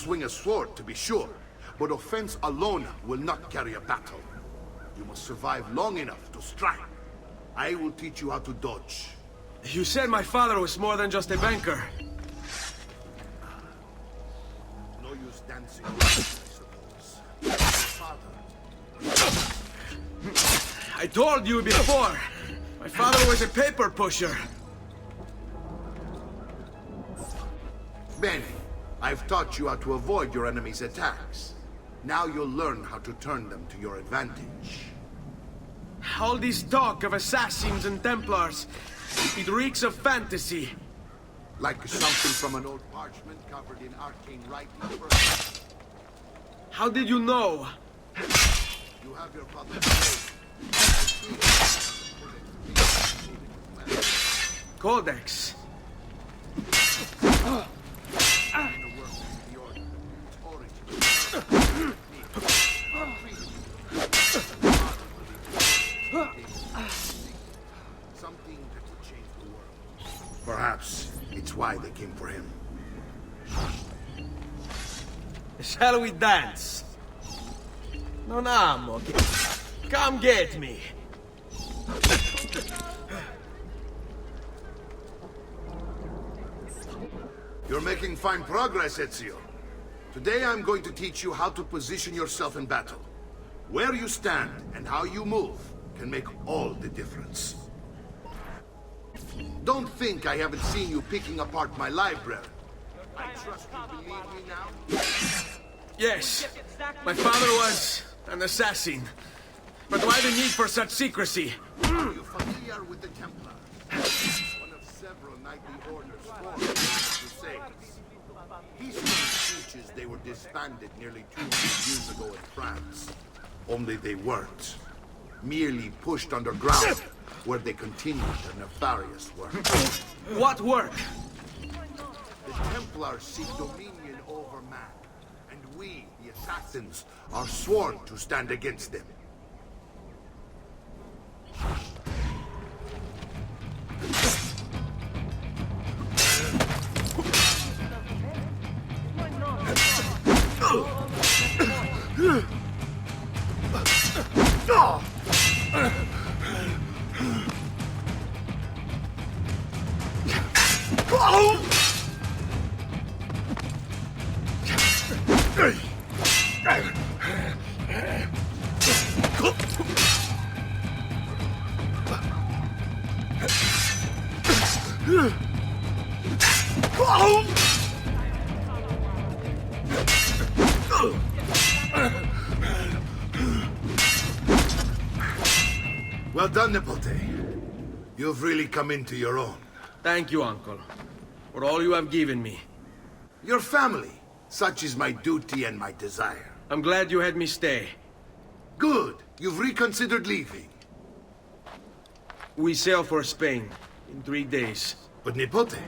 swing a sword, to be sure, but offense alone will not carry a battle. You must survive long enough to strike. I will teach you how to dodge. You said my father was more than just a banker. No use dancing, I suppose. Your father. I told you before. My father was a paper pusher. Bene, I've taught you how to avoid your enemy's attacks. Now you'll learn how to turn them to your advantage. All this talk of assassins and Templars, it reeks of fantasy. Like something from an old parchment covered in arcane writing, perhaps? How did you know? You have your father's Codex. Something that would change the world. Perhaps it's why they came for him. Shall we dance? Non amo. Come get me. You're making fine progress, Ezio. Today I'm going to teach you how to position yourself in battle. Where you stand and how you move can make all the difference. Don't think I haven't seen you picking apart my library. I trust you believe me now? Yes, my father was an assassin. But why the need for such secrecy? Are you familiar with the Templars? One of several knightly orders formed in the Crusades. History teaches they were disbanded nearly 200 years ago in France. Only they weren't. Merely pushed underground, where they continued their nefarious work. What work? The Templars seek dominion over man, and we, the assassins, are sworn to stand against them. Well done, Nipote. You've really come into your own. Thank you, Uncle, for all you have given me. Your family. Such is my duty and my desire. I'm glad you had me stay. Good. You've reconsidered leaving. We sail for Spain in 3 days. But Nipote,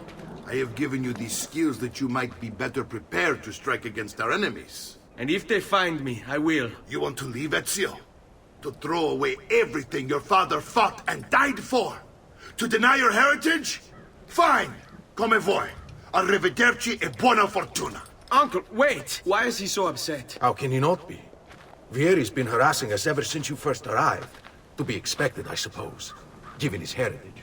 I have given you these skills that you might be better prepared to strike against our enemies. And if they find me, I will. You want to leave, Ezio? To throw away everything your father fought and died for? To deny your heritage? Fine. Come vuoi. Arrivederci e buona fortuna. Uncle, wait! Why is he so upset? How can he not be? Vieri's been harassing us ever since you first arrived. To be expected, I suppose, given his heritage.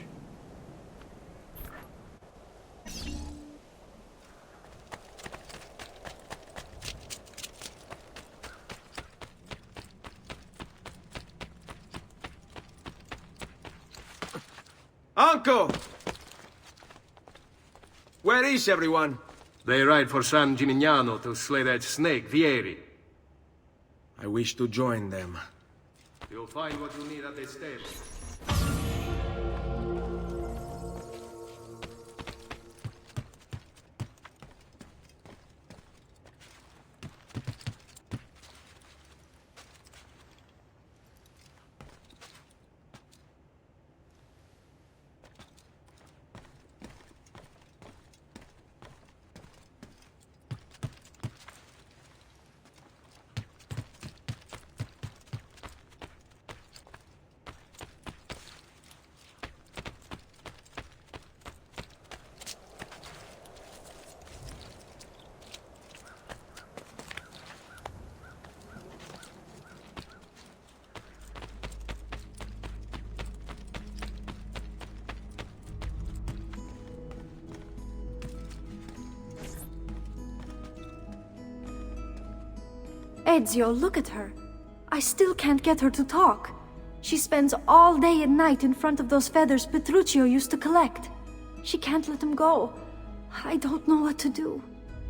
Uncle! Where is everyone? They ride for San Gimignano to slay that snake, Vieri. I wish to join them. You'll find what you need at the stable. Ezio, look at her. I still can't get her to talk. She spends all day and night in front of those feathers Petruchio used to collect. She can't let them go. I don't know what to do.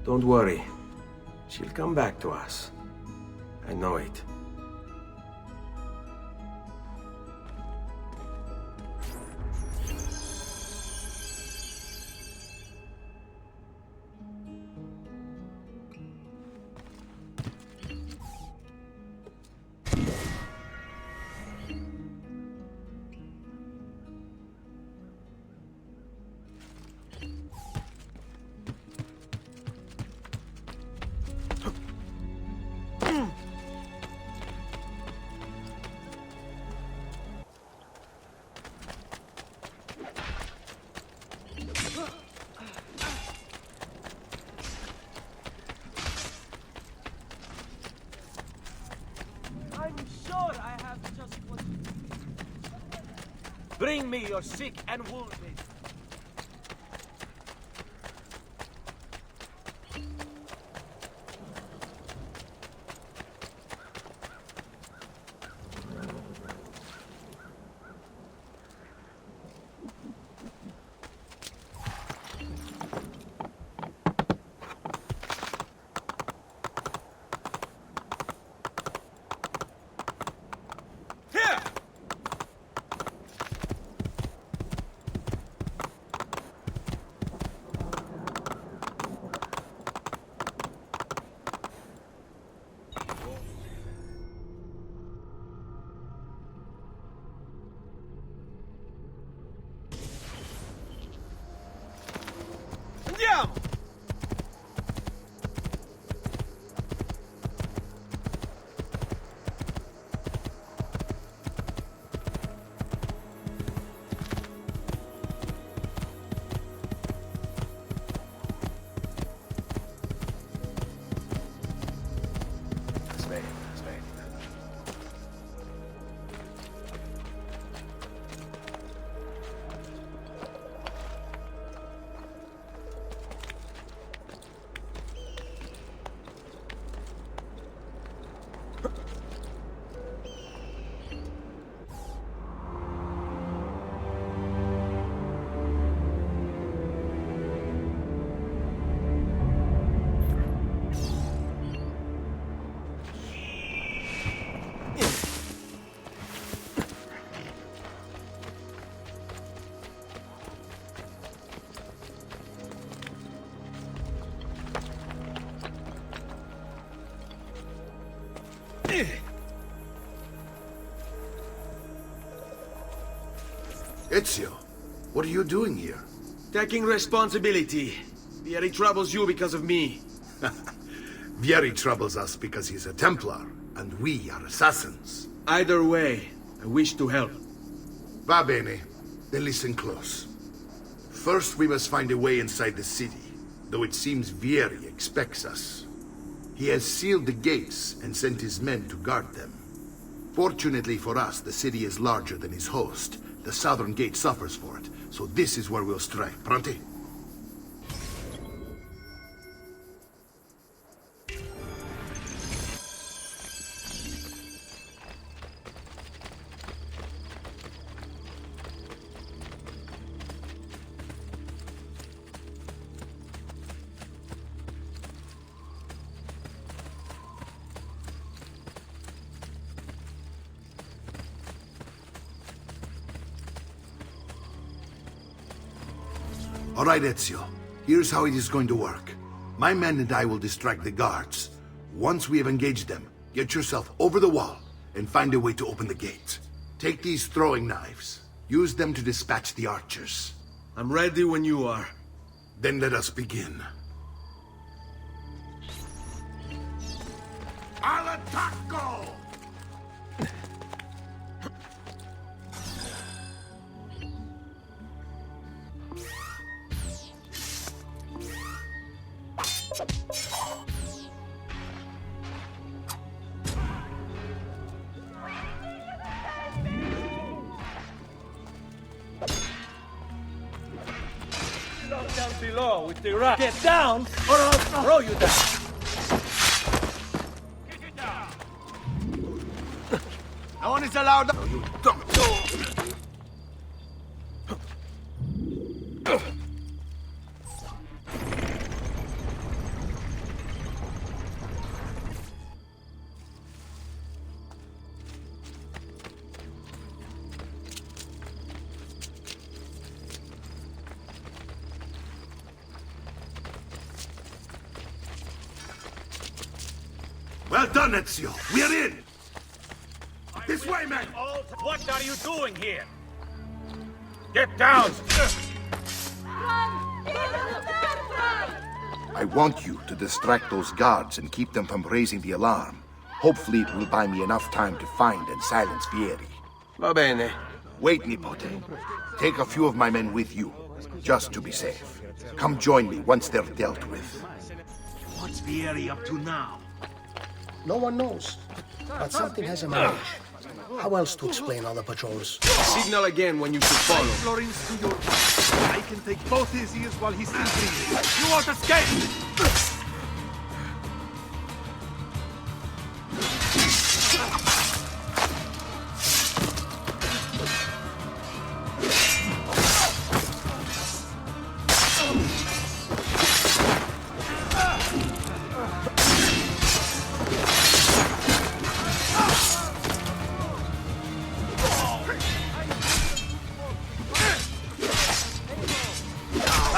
Don't worry. She'll come back to us. I know it. Bring me your sick and wounded. Ezio, what are you doing here? Taking responsibility. Vieri troubles you because of me. Vieri troubles us because he's a Templar, and we are assassins. Either way, I wish to help. Va bene. Then listen close. First, we must find a way inside the city, though it seems Vieri expects us. He has sealed the gates and sent his men to guard them. Fortunately for us, the city is larger than his host. The southern gate suffers for it, so this is where we'll strike. Pronti? All right, Ezio. Here's how it is going to work. My men and I will distract the guards. Once we have engaged them, get yourself over the wall and find a way to open the gate. Take these throwing knives. Use them to dispatch the archers. I'm ready when you are. Then let us begin. Al attacco! Down below with the rock. Get down, or I'll throw you down. Get down. is allowed. You don't. Well done, Ezio. We're in. This way, man. What are you doing here? Get down! I want you to distract those guards and keep them from raising the alarm. Hopefully it will buy me enough time to find and silence Vieri. Va bene. Wait, Nipote. Take a few of my men with you, just to be safe. Come join me once they're dealt with. What's Vieri up to now? No one knows, but something has emerged. How else to explain all the patrols? Signal again when you should follow. Florence to your... I can take both his ears while he's still breathing. You won't escape!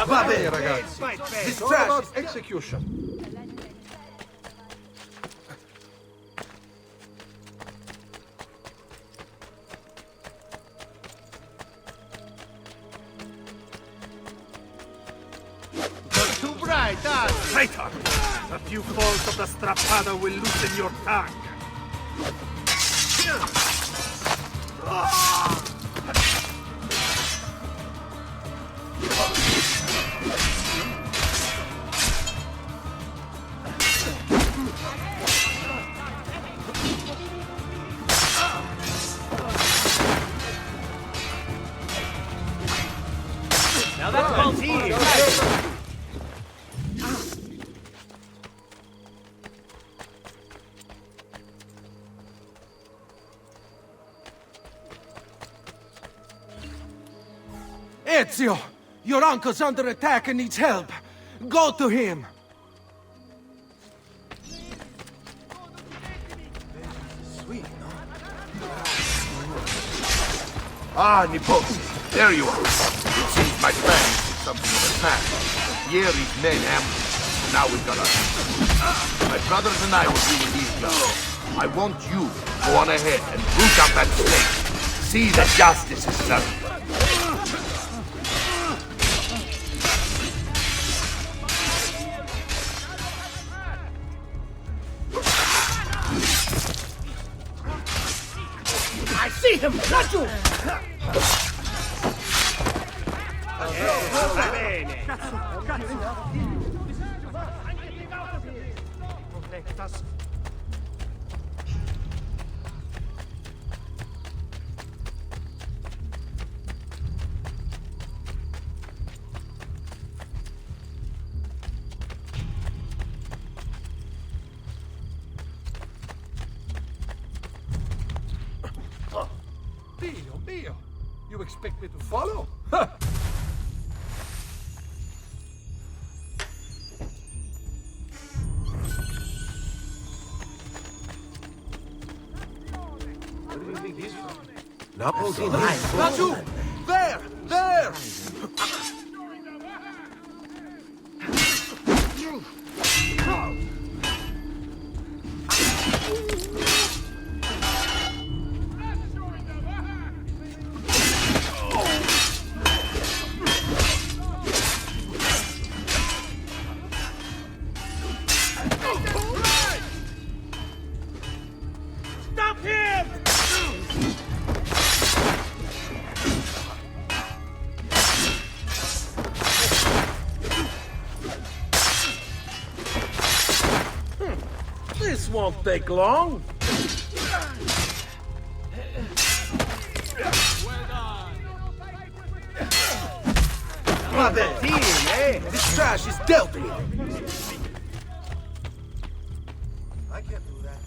Va bene, ragazzi. This trash is execution. Not too bright, traitor! A few falls of the strappado will loosen your tongue. Now that comes here. Ezio! Your uncle's under attack and needs help. Go to him! Ah, Nipote. There you are. It seems my plan is something of a task. Vieri's men ambushed. Now we've got our... My brothers and I will be with these guys. I want you to go on ahead and root out that snake. See that justice is served. I see him! Not you! Dio mio! You expect me to follow? Not you! There! There! Stop him! This won't take long. This trash is dealt with. I can't do that.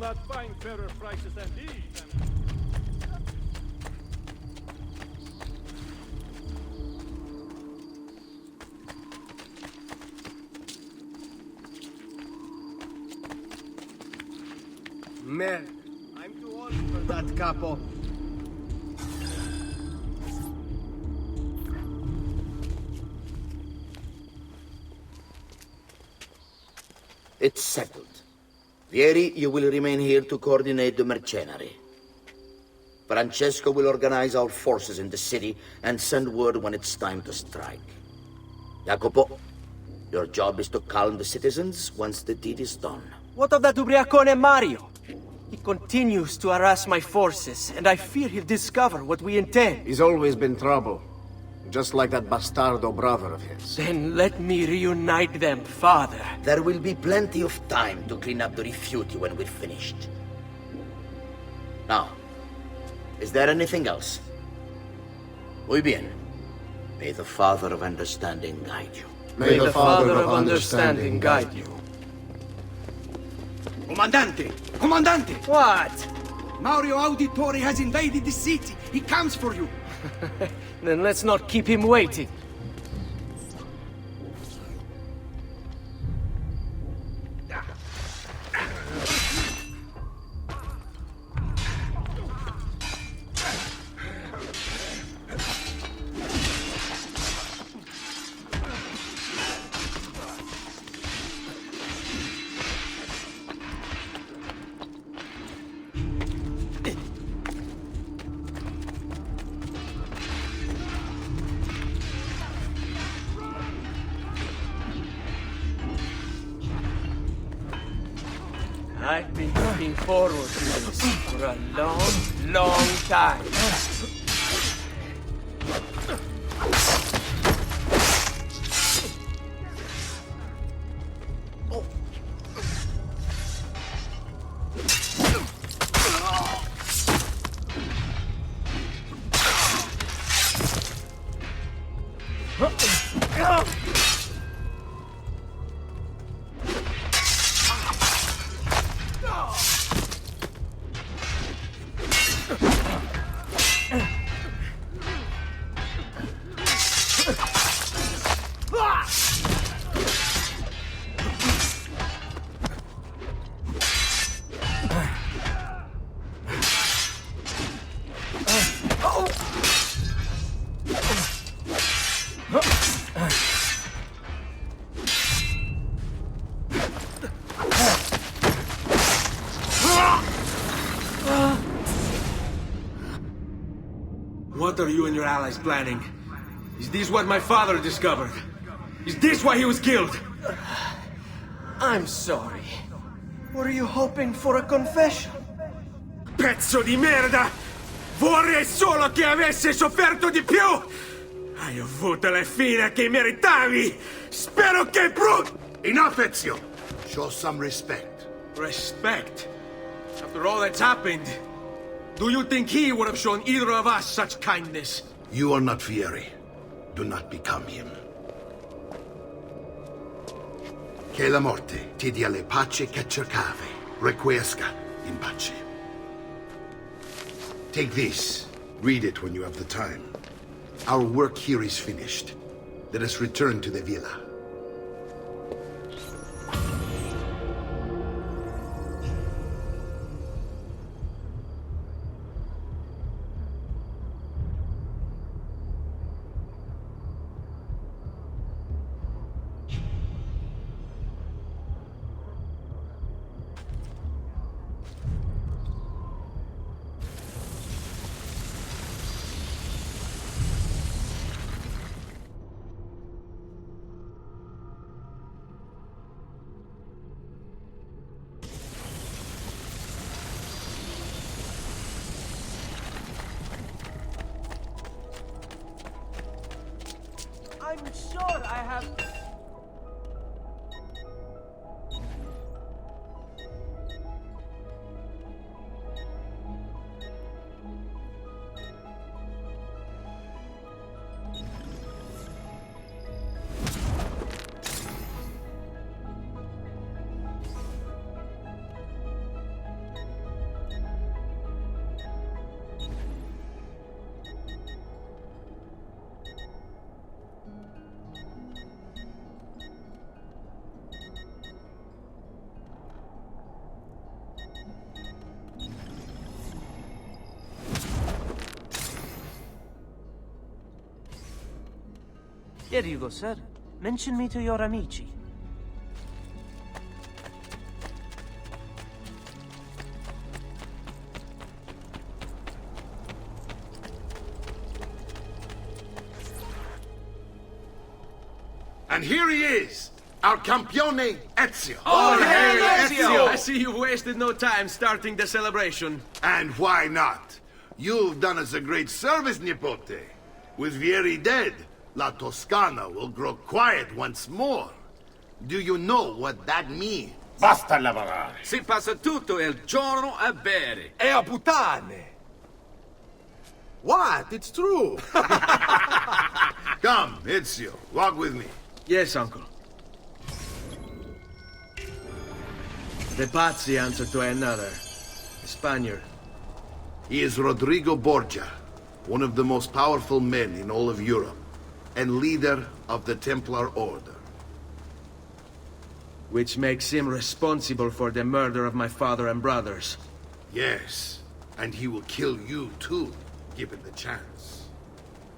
not find fairer prices than these. Man, I'm too old for that, capo. It's settled. Vieri, you will remain here to coordinate the mercenary. Francesco will organize our forces in the city and send word when it's time to strike. Jacopo, your job is to calm the citizens once the deed is done. What of that ubriacone Mario? He continues to harass my forces, and I fear he'll discover what we intend. He's always been trouble. Just like that bastardo brother of his. Then let me reunite them, father. There will be plenty of time to clean up the refuti when we're finished. Now, is there anything else? Muy bien. May the Father of Understanding guide you. May the Father of Understanding guide you. Comandante! Comandante! What? Mario Auditore has invaded the city. He comes for you. Then let's not keep him waiting. I've been looking forward to this for a long, long time. What are you and your allies planning? Is this what my father discovered? Is this why he was killed? I'm sorry. Were you hoping for a confession? Pezzo di merda! Vorrei solo che avesse sofferto di più! Hai avuto la fine che meritavi! Spero che Enough, Ezio! Show some respect. Respect? After all that's happened, do you think he would have shown either of us such kindness? You are not Vieri. Do not become him. Che la morte ti dia le pace che cercavi. Requiesca in pace. Take this. Read it when you have the time. Our work here is finished. Let us return to the villa. I'm sure I have... Here you go, sir. Mention me to your amici. And here he is, our campione Ezio. Oh, hey, Ezio! I see you've wasted no time starting the celebration. And why not? You've done us a great service, Nipote. With Vieri dead, La Toscana will grow quiet once more. Do you know what that means? Basta lavorare. Si passa tutto il giorno a bere. E a puttane! What? It's true! Come, Ezio, walk with me. Yes, uncle. De Pazzi answered to another, a Spaniard. He is Rodrigo Borgia, one of the most powerful men in all of Europe, and leader of the Templar Order. Which makes him responsible for the murder of my father and brothers. Yes, and he will kill you too, given the chance.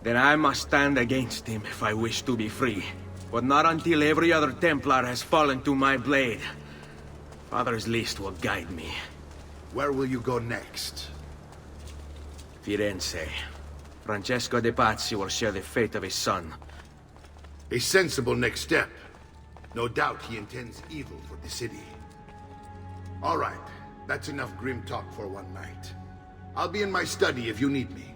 Then I must stand against him if I wish to be free. But not until every other Templar has fallen to my blade. Father's list will guide me. Where will you go next? Firenze. Francesco de Pazzi will share the fate of his son. A sensible next step. No doubt he intends evil for the city. All right, that's enough grim talk for one night. I'll be in my study if you need me.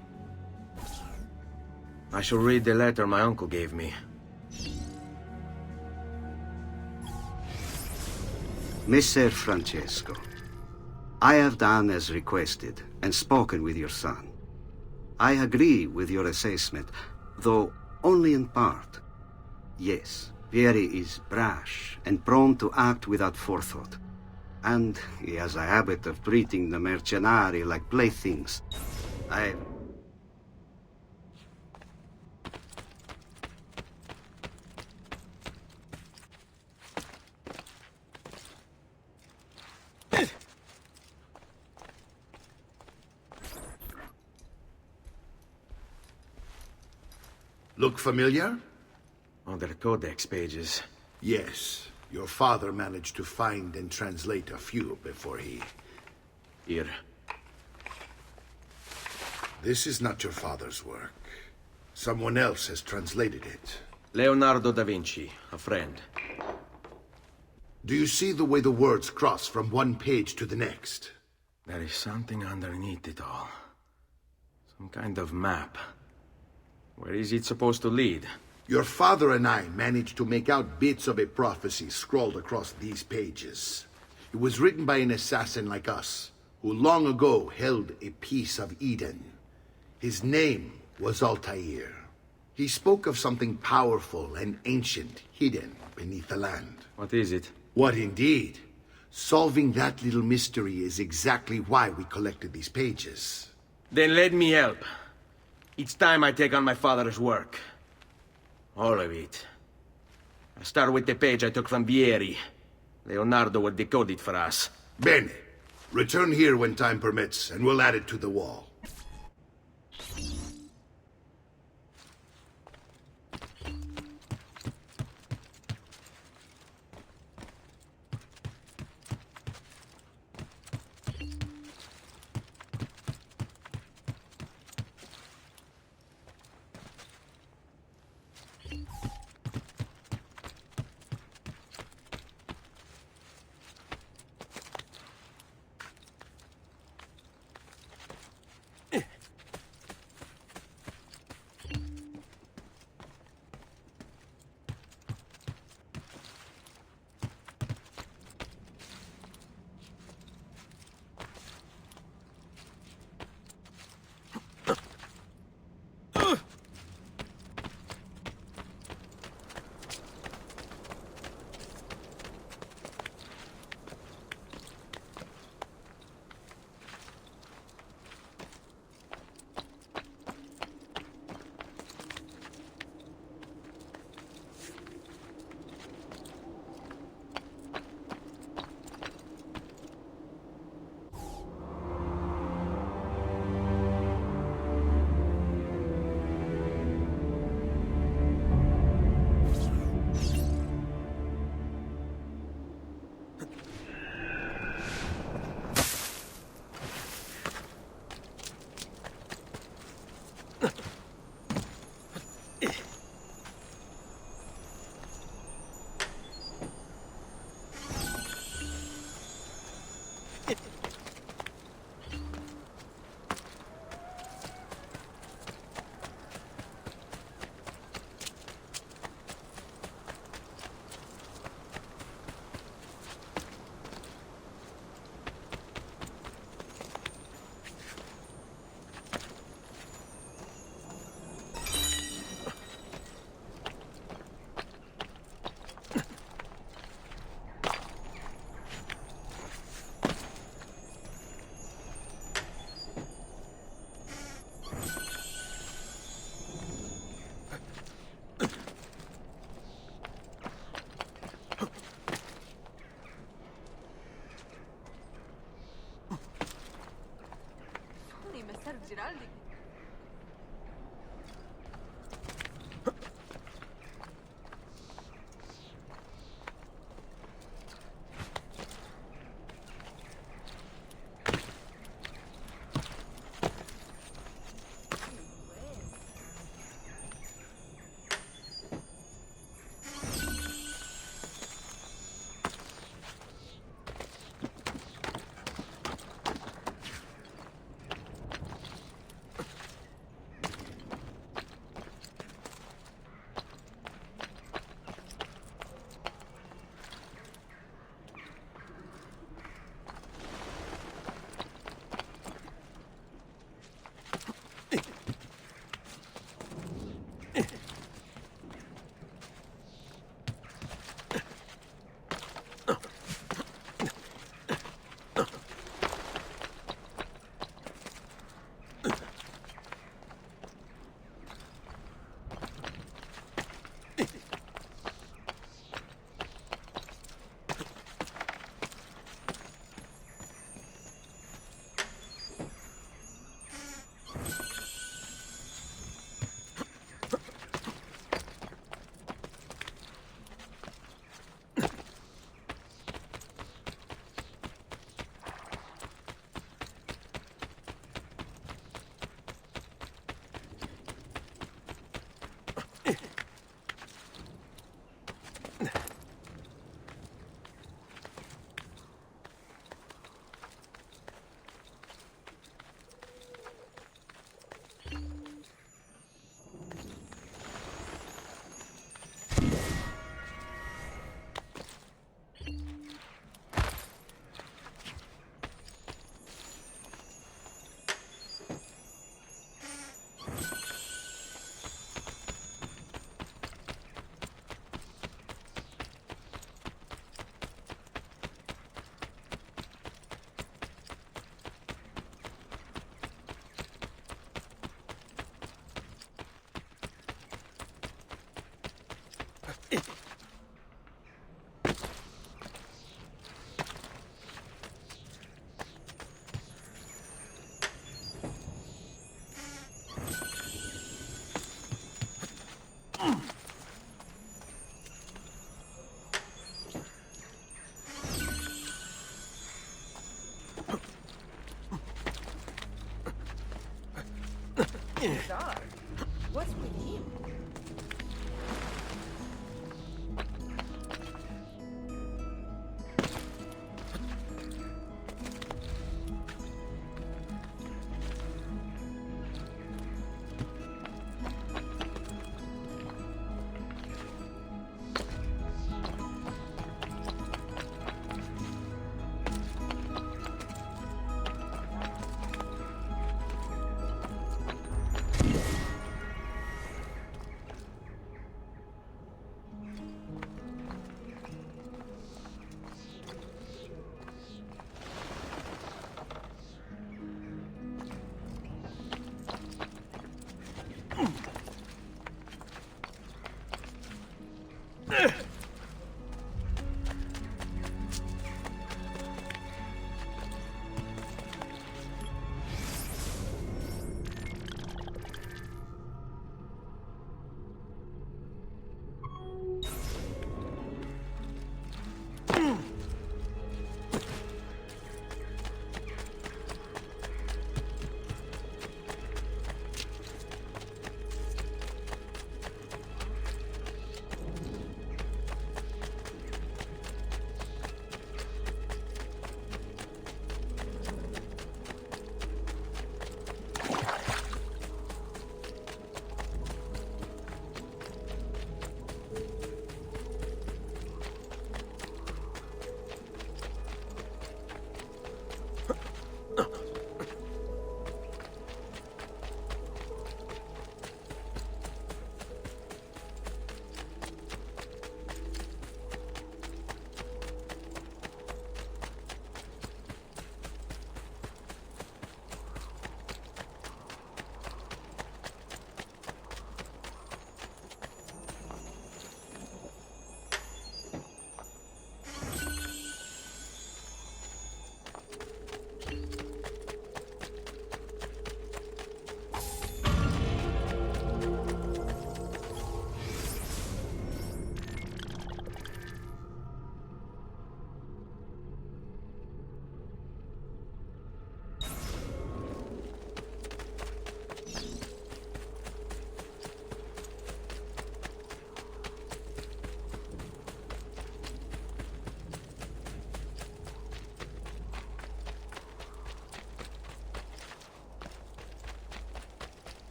I shall read the letter my uncle gave me. Messer Francesco, I have done as requested and spoken with your son. I agree with your assessment, though only in part. Yes, Vieri is brash and prone to act without forethought. And he has a habit of treating the mercenari like playthings. Look familiar? On their codex pages. Yes. Your father managed to find and translate a few before he... Here. This is not your father's work. Someone else has translated it. Leonardo da Vinci, a friend. Do you see the way the words cross from one page to the next? There is something underneath it all. Some kind of map. Where is it supposed to lead? Your father and I managed to make out bits of a prophecy scrawled across these pages. It was written by an assassin like us, who long ago held a piece of Eden. His name was Altair. He spoke of something powerful and ancient hidden beneath the land. What is it? What indeed? Solving that little mystery is exactly why we collected these pages. Then let me help. Each time I take on my father's work. All of it. I start with the page I took from Vieri. Leonardo will decode it for us. Bene. Return here when time permits, and we'll add it to the wall. messer Giraldi. What's with him?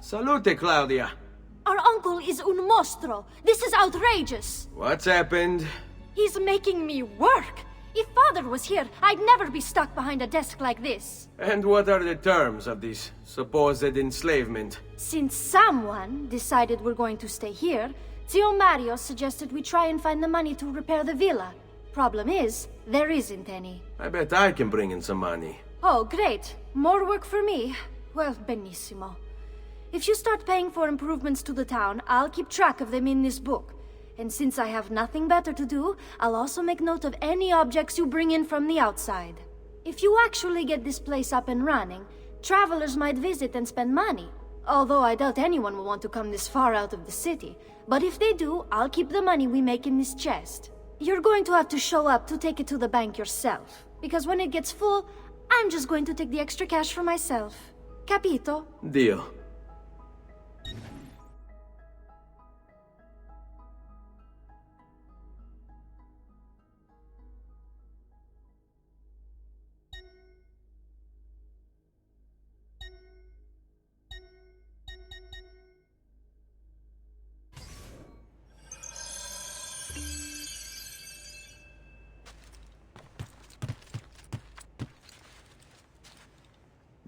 Salute, Claudia. Our uncle is un mostro. This is outrageous. What's happened? He's making me work. If Father was here, I'd never be stuck behind a desk like this. And what are the terms of this supposed enslavement? Since someone decided we're going to stay here, Zio Mario suggested we try and find the money to repair the villa. Problem is, there isn't any. I bet I can bring in some money. Oh, great. More work for me. Well, benissimo. If you start paying for improvements to the town, I'll keep track of them in this book. And since I have nothing better to do, I'll also make note of any objects you bring in from the outside. If you actually get this place up and running, travelers might visit and spend money. Although I doubt anyone will want to come this far out of the city. But if they do, I'll keep the money we make in this chest. You're going to have to show up to take it to the bank yourself. Because when it gets full, I'm just going to take the extra cash for myself. Capito? Deal.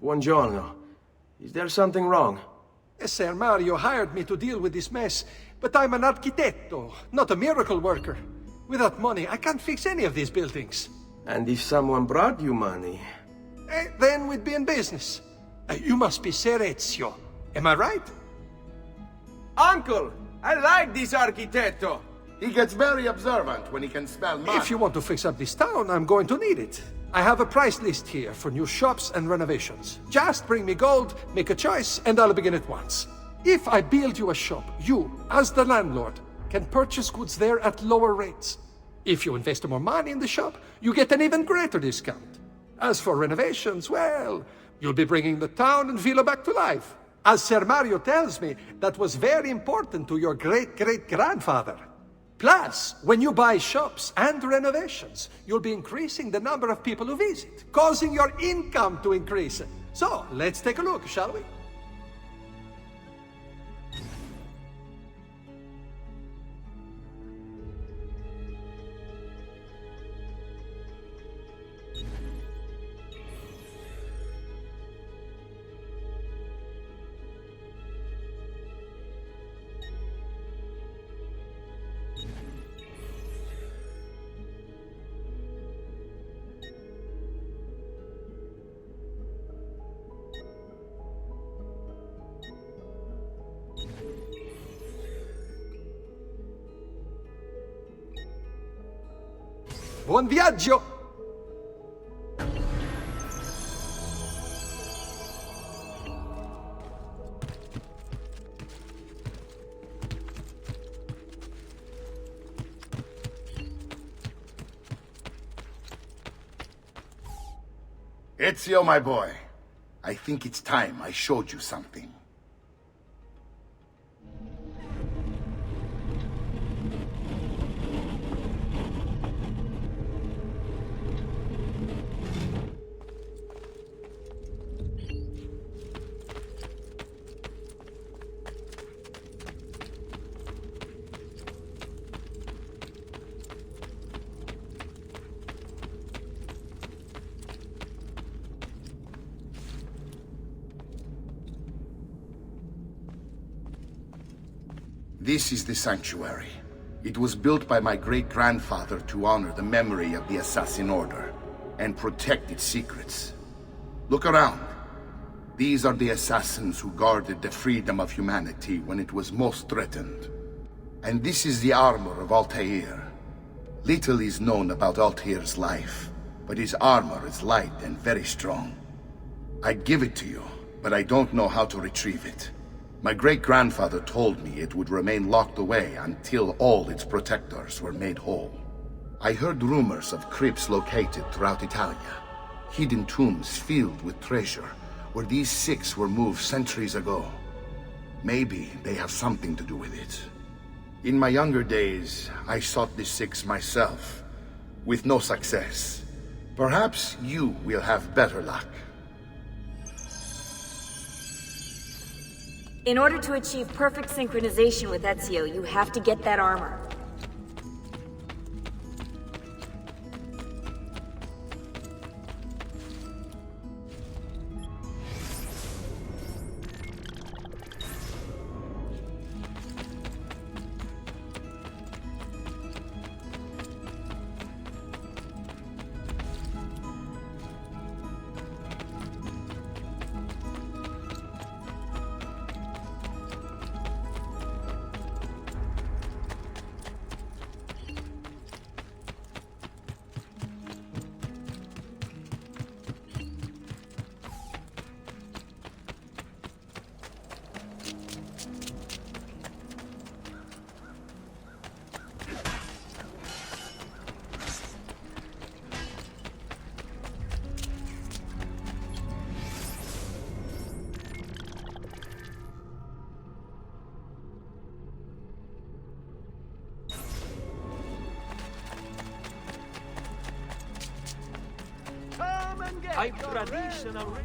Buongiorno. Is there something wrong? Ser Mario hired me to deal with this mess, but I'm an architetto, not a miracle worker. Without money, I can't fix any of these buildings. And if someone brought you money? Then we'd be in business. You must be Ser Ezio. Am I right? Uncle! I like this architetto! He gets very observant when he can smell money. If you want to fix up this town, I'm going to need it. I have a price list here for new shops and renovations. Just bring me gold, make a choice, and I'll begin at once. If I build you a shop, you, as the landlord, can purchase goods there at lower rates. If you invest more money in the shop, you get an even greater discount. As for renovations, well, you'll be bringing the town and villa back to life. As Ser Mario tells me, that was very important to your great-great-grandfather. Plus, when you buy shops and renovations, you'll be increasing the number of people who visit, causing your income to increase. So, let's take a look, shall we? Buon viaggio! Ezio, my boy. I think it's time I showed you something. This is the sanctuary. It was built by my great-grandfather to honor the memory of the Assassin Order and protect its secrets. Look around. These are the assassins who guarded the freedom of humanity when it was most threatened. And this is the armor of Altair. Little is known about Altair's life, but his armor is light and very strong. I'd give it to you, but I don't know how to retrieve it. My great-grandfather told me it would remain locked away until all its protectors were made whole. I heard rumors of crypts located throughout Italia, hidden tombs filled with treasure, where these six were moved centuries ago. Maybe they have something to do with it. In my younger days, I sought the six myself, with no success. Perhaps you will have better luck. In order to achieve perfect synchronization with Ezio, you have to get that armor. I'm traditional.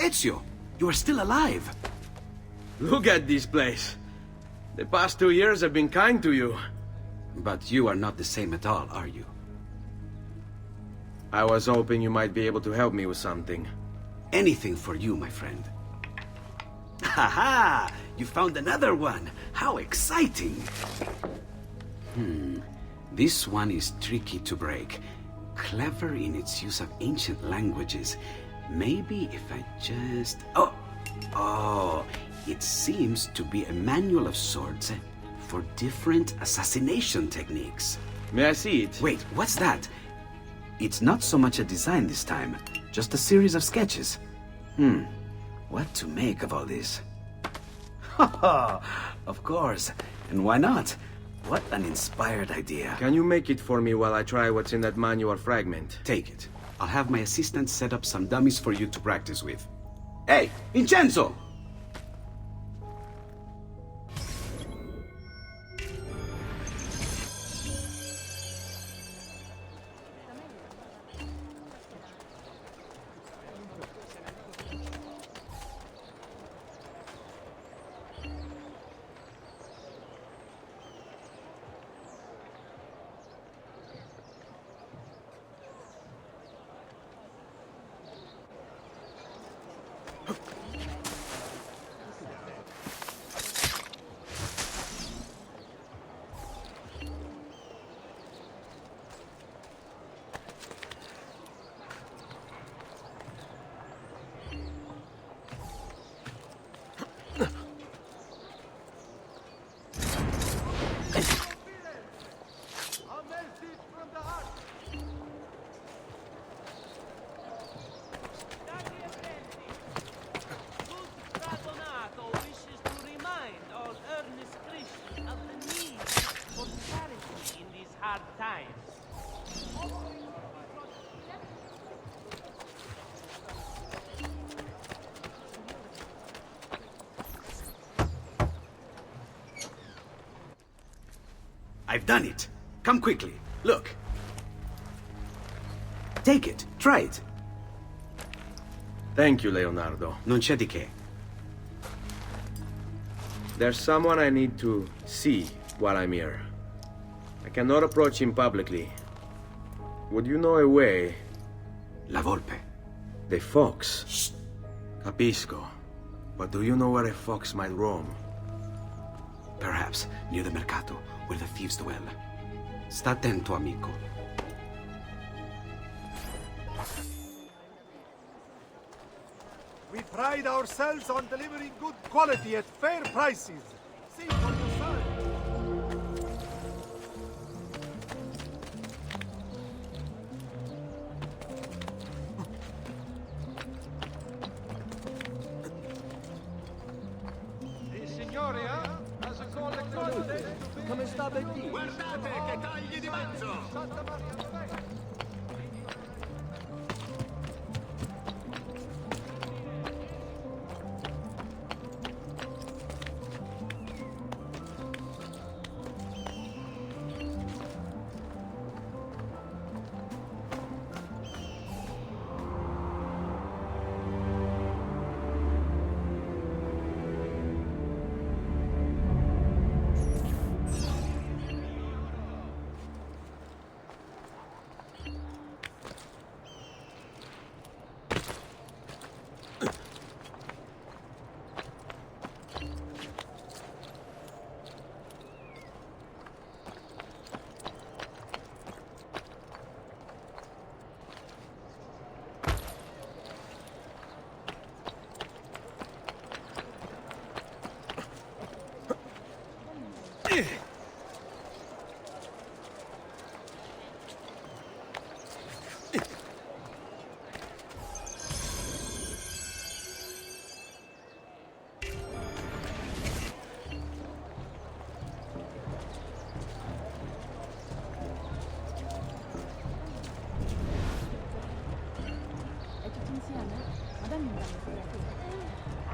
Ezio, you are still alive. Look at this place. The past 2 years have been kind to you. But you are not the same at all, are you? I was hoping you might be able to help me with something. Anything for you, my friend. Ha-ha! You found another one! How exciting! This one is tricky to break. Clever in its use of ancient languages. Maybe if I just... Oh, it seems to be a manual of sorts for different assassination techniques. May I see it? Wait, what's that? It's not so much a design this time, just a series of sketches. What to make of all this? Of course, and why not? What an inspired idea. Can you make it for me while I try what's in that manual fragment? Take it. I'll have my assistant set up some dummies for you to practice with. Hey, Vincenzo! hard times. I've done it. Come quickly. Look. Take it. Try it. Thank you, Leonardo. Non c'è di che. There's someone I need to see while I'm here. I cannot approach him publicly. Would you know a way? La volpe. The fox. Shh. Capisco. But do you know where a fox might roam? Perhaps near the mercato, where the thieves dwell. Sta attento, amico. We pride ourselves on delivering good quality at fair prices. See for yourself. Come sta Bettino? Guardate che tagli di mezzo! Santa Maria Novella.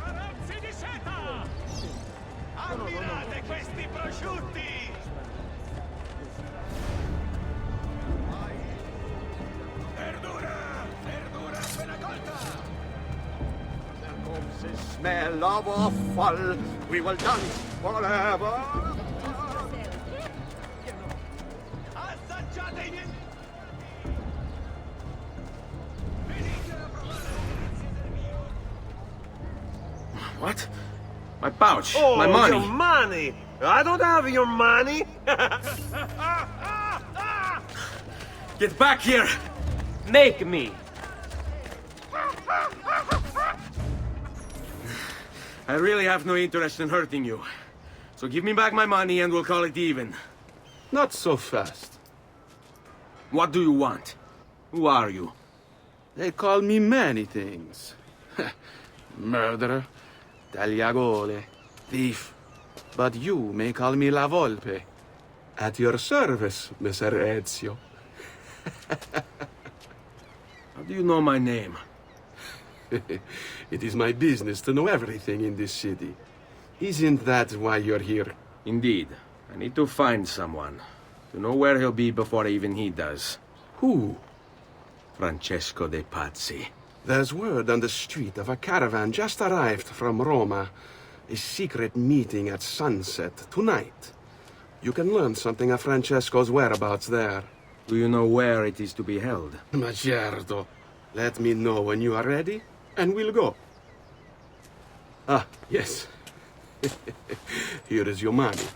Arazzi di seta! Ammirate questi prosciutti! Verdura! Verdura appena colta! There comes the smell of offal. We will dance forever. Assaggiate i miei... What? My pouch. Oh, my money. your money! I don't have your money! Get back here! Make me! I really have no interest in hurting you. So give me back my money and we'll call it even. Not so fast. What do you want? Who are you? They call me many things. Murderer, tagliagole, thief. But you may call me La Volpe. At your service, Messer Ezio. How do you know my name? It is my business to know everything in this city. Isn't that why you're here? Indeed. I need to find someone. To know where he'll be before even he does. Who? Francesco de Pazzi. There's word on the street of a caravan just arrived from Roma. A secret meeting at sunset tonight. You can learn something of Francesco's whereabouts there. Do you know where it is to be held? Ma certo. Let me know when you are ready, and we'll go. Ah, yes. Here is your money.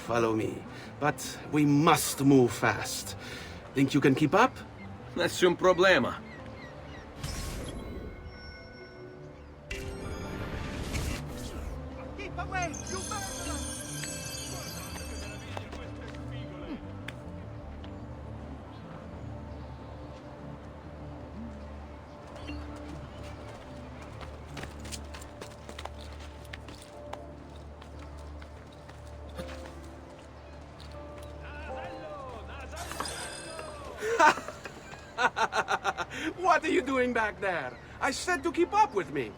Follow me. But we must move fast. Think you can keep up? Nessun problema. Keep away, you What are you doing back there? I said to keep up with me.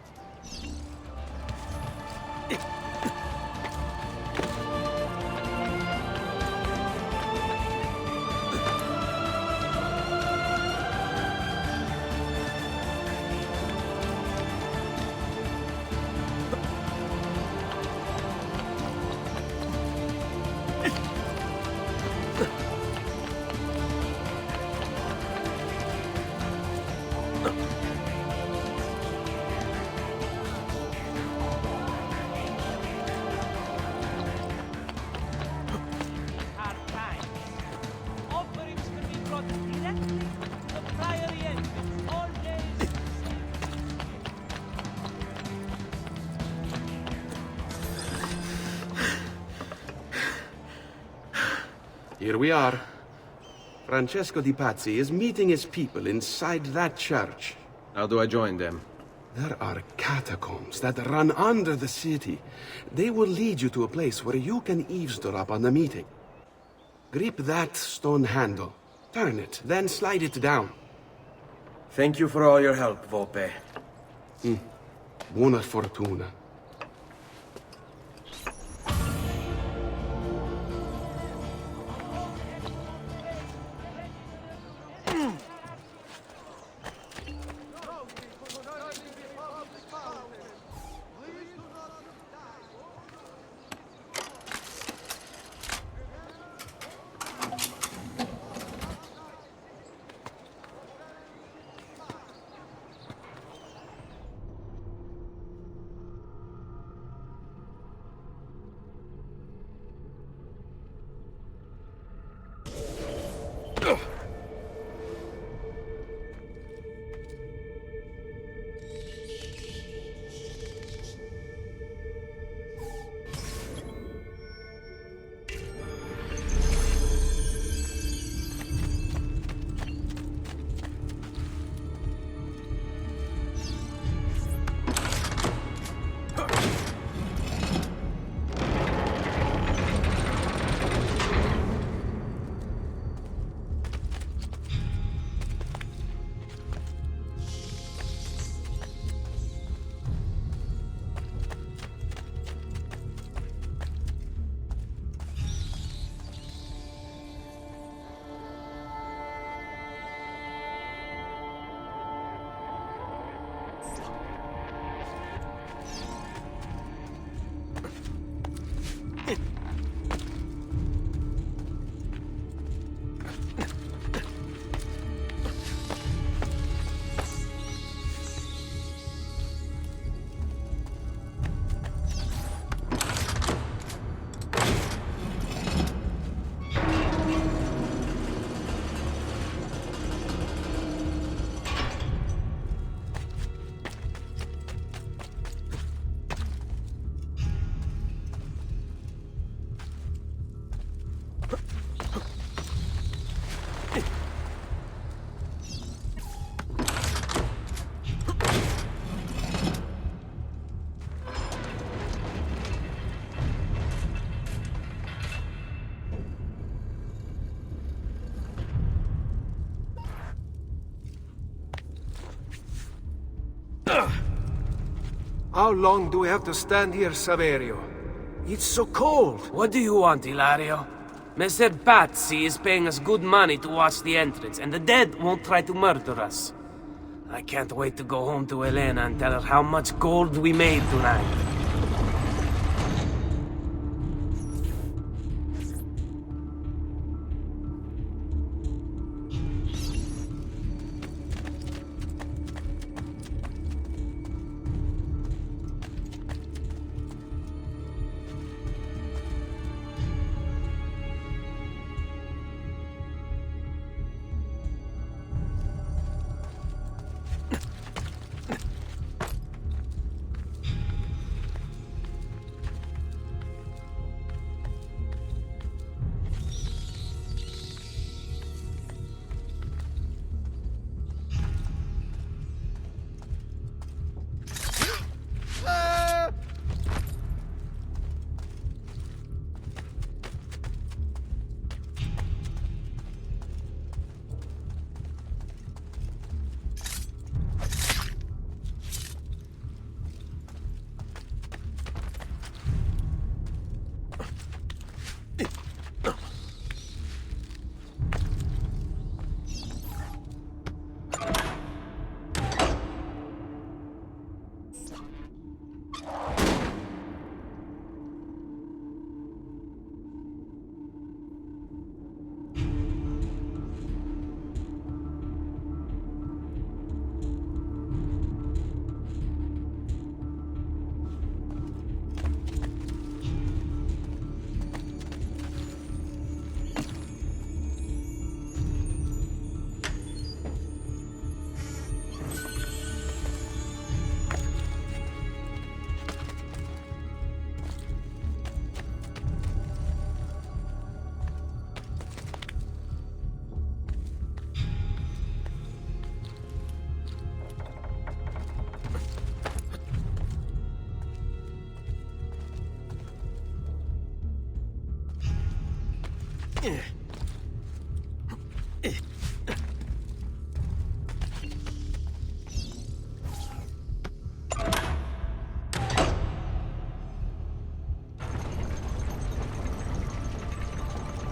Here we are. Francesco de Pazzi is meeting his people inside that church. How do I join them? There are catacombs that run under the city. They will lead you to a place where you can eavesdrop on the meeting. Grip that stone handle. Turn it, then slide it down. Thank you for all your help, Volpe. Buona fortuna. How long do we have to stand here, Saverio? It's so cold. What do you want, Ilario? Messer Pazzi is paying us good money to watch the entrance, and the dead won't try to murder us. I can't wait to go home to Elena and tell her how much gold we made tonight.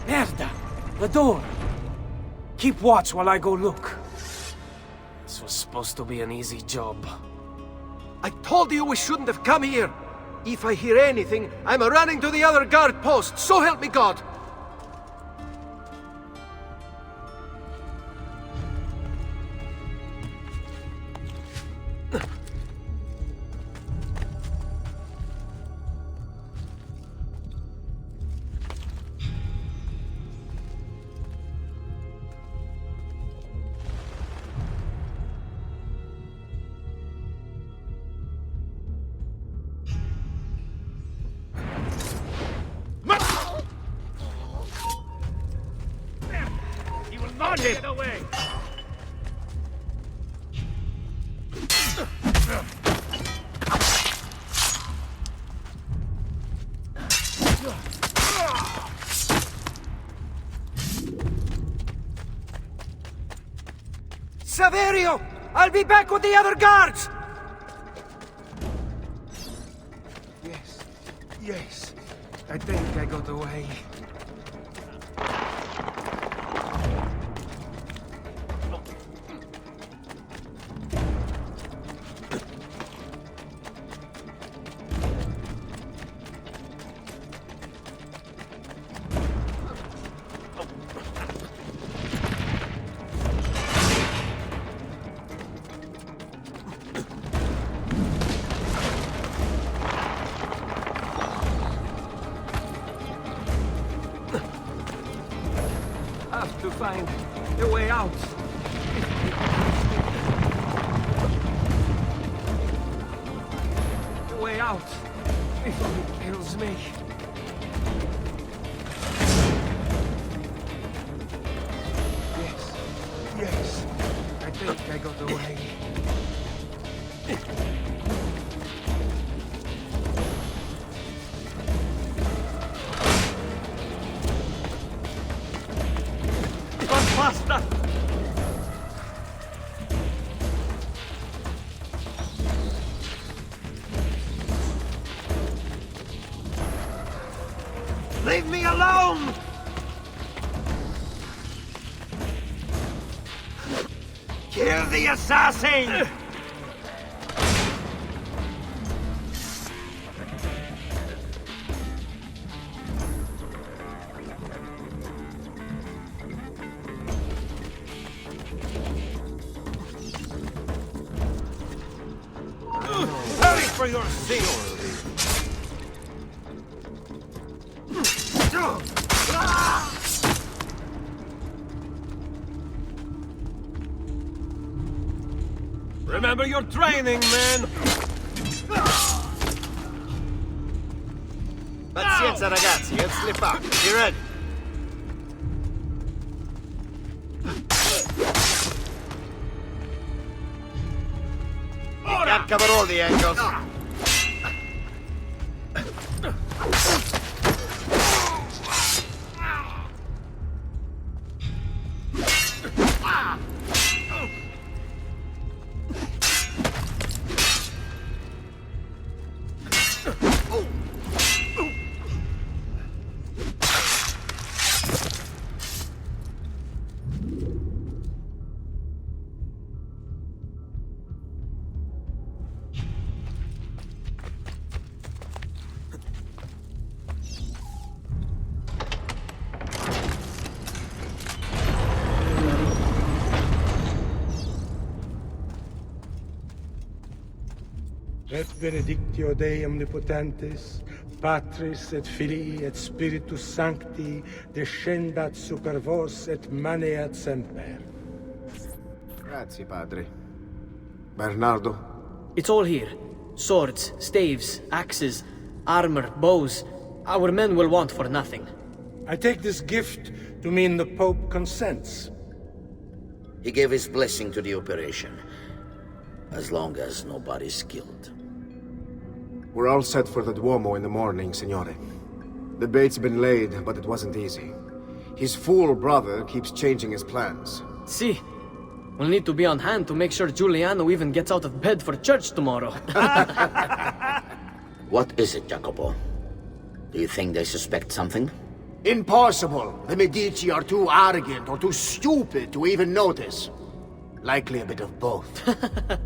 Merda! The door! Keep watch while I go look. This was supposed to be an easy job. I told you we shouldn't have come here. If I hear anything, I'm running to the other guard post, so help me God! Get away! Saverio! I'll be back with the other guards! Yes. I think I got away. To find a way out. A way out before it kills me. Yes. I think I got away. Faster! Leave me alone! Kill the assassin! Hurry for your seal! Remember your training, man! Pazienza, ragazzi, he'll slip up. Be ready. You can't cover all the angles. Et benedictio Dei omnipotentes, Patris et Filii et Spiritus Sancti, descendat super vos et maneat semper. Grazie, Padre. Bernardo? It's all here. Swords, staves, axes, armor, bows. Our men will want for nothing. I take this gift to mean the Pope consents. He gave his blessing to the operation, as long as nobody's killed. We're all set for the Duomo in the morning, Signore. The bait's been laid, but it wasn't easy. His fool brother keeps changing his plans. See, we'll need to be on hand to make sure Giuliano even gets out of bed for church tomorrow. What is it, Jacopo? Do you think they suspect something? Impossible. The Medici are too arrogant or too stupid to even notice. Likely a bit of both.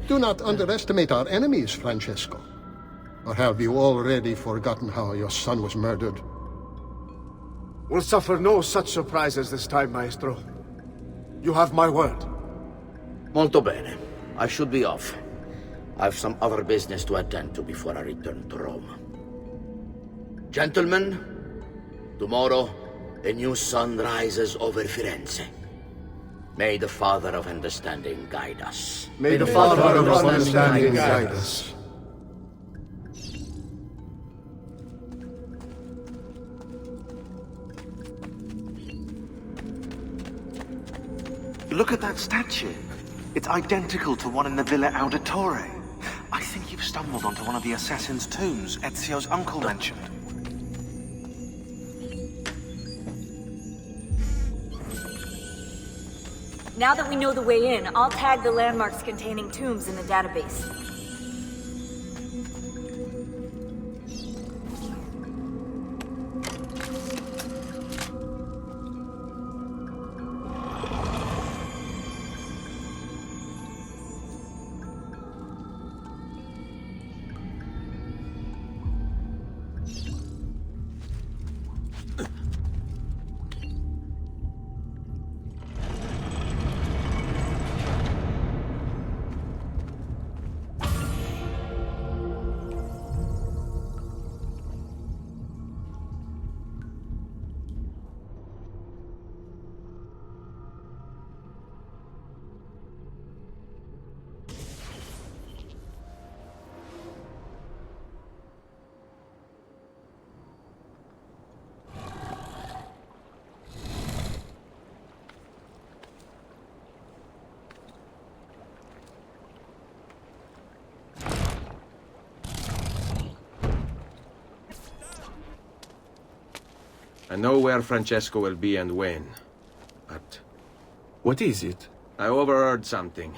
Do not underestimate our enemies, Francesco. Or have you already forgotten how your son was murdered? We'll suffer no such surprises this time, Maestro. You have my word. Molto bene. I should be off. I've some other business to attend to before I return to Rome. Gentlemen, tomorrow a new sun rises over Firenze. May the Father of Understanding guide us. May the Father of Understanding guide us. Look at that statue. It's identical to one in the Villa Auditore. I think you've stumbled onto one of the assassin's tombs Ezio's uncle mentioned. Now that we know the way in, I'll tag the landmarks containing tombs in the database. I know where Francesco will be and when, but... What is it? I overheard something.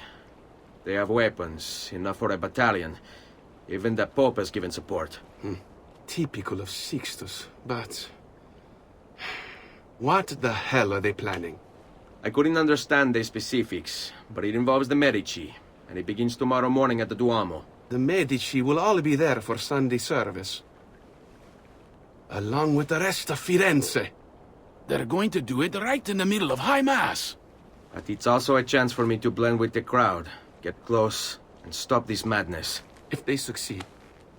They have weapons, enough for a battalion. Even the Pope has given support. Typical of Sixtus, but... What the hell are they planning? I couldn't understand the specifics, but it involves the Medici, and it begins tomorrow morning at the Duomo. The Medici will all be there for Sunday service. Along with the rest of Firenze. They're going to do it right in the middle of High Mass. But it's also a chance for me to blend with the crowd, get close, and stop this madness. If they succeed,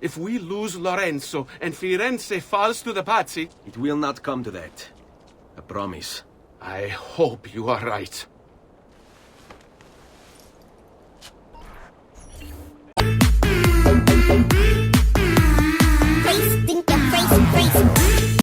if we lose Lorenzo and Firenze falls to the Pazzi... It will not come to that. I promise. I hope you are right.